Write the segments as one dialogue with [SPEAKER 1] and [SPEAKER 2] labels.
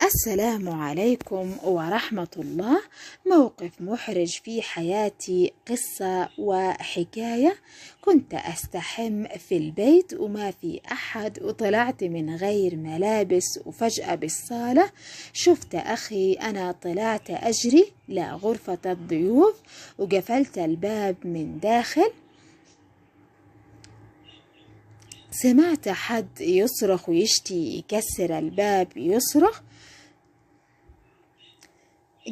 [SPEAKER 1] السلام عليكم ورحمة الله. موقف محرج في حياتي، قصة وحكاية. كنت أستحم في البيت وما في أحد، وطلعت من غير ملابس، وفجأة بالصالة شفت أخي. أنا طلعت أجري لغرفة الضيوف وقفلت الباب من داخل. سمعت حد يصرخ ويشتي يكسر الباب، يصرخ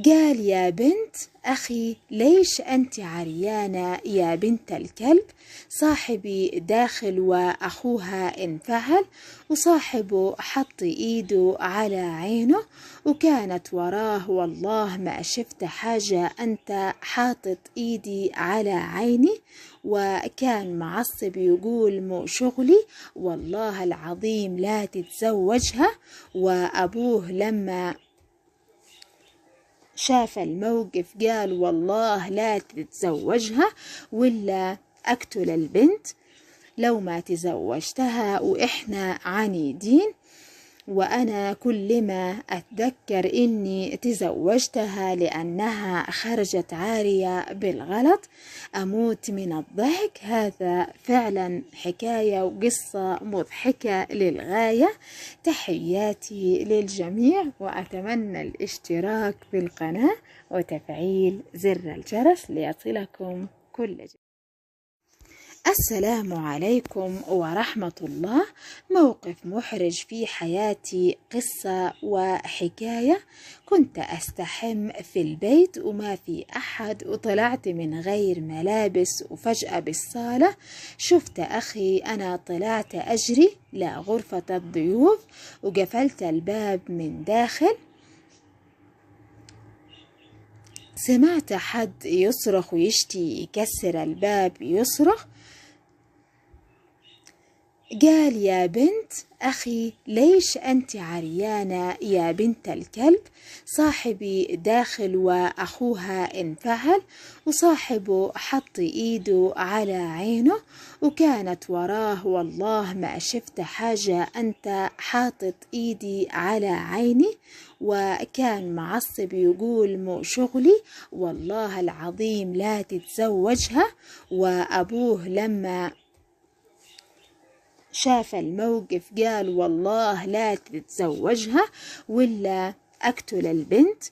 [SPEAKER 1] قال: يا بنت أخي، ليش أنت عريانة يا بنت الكلب؟ صاحبي داخل وأخوها انفعل، وصاحبه حط إيده على عينه وكانت وراه. والله ما شفت حاجة، أنت حاطط إيدي على عيني. وكان معصب يقول: مو شغلي، والله العظيم لا تتزوجها. وأبوه لما شاف الموقف قال: والله لا تتزوجها ولا أقتل البنت لو ما تزوجتها، وإحنا عنيدين. وأنا كل ما أتذكر إني تزوجتها لأنها خرجت عارية بالغلط أموت من الضحك. هذا فعلا حكاية وقصة مضحكة للغاية. تحياتي للجميع، وأتمنى الاشتراك في القناة وتفعيل زر الجرس ليصلكم كل جديد. السلام عليكم ورحمة الله. موقف محرج في حياتي، قصة وحكاية. كنت أستحم في البيت وما في أحد، وطلعت من غير ملابس، وفجأة بالصالة شفت أخي. أنا طلعت أجري لغرفة الضيوف وقفلت الباب من داخل. سمعت حد يصرخ ويشتي يكسر الباب، يصرخ قال: يا بنت أخي، ليش أنت عريانة يا بنت الكلب؟ صاحبي داخل وأخوها انفعل، وصاحبه حط إيده على عينه وكانت وراه. والله ما شفت حاجة، أنت حاطط إيدي على عيني. وكان معصب يقول: مو شغلي، والله العظيم لا تتزوجها. وأبوه لما شاف الموقف قال: والله لا تتزوجها ولا أقتل البنت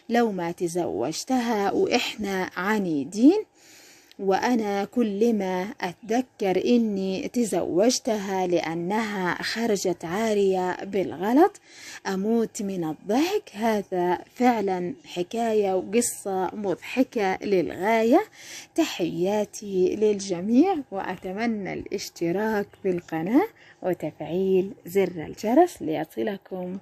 [SPEAKER 1] لو ما تزوجتها، وإحنا عنيدين. وأنا كل ما أتذكر إني تزوجتها لأنها خرجت عارية بالغلط أموت من الضحك. هذا فعلا حكاية وقصة مضحكة للغاية. تحياتي للجميع، وأتمنى الاشتراك في القناة وتفعيل زر الجرس ليصلكم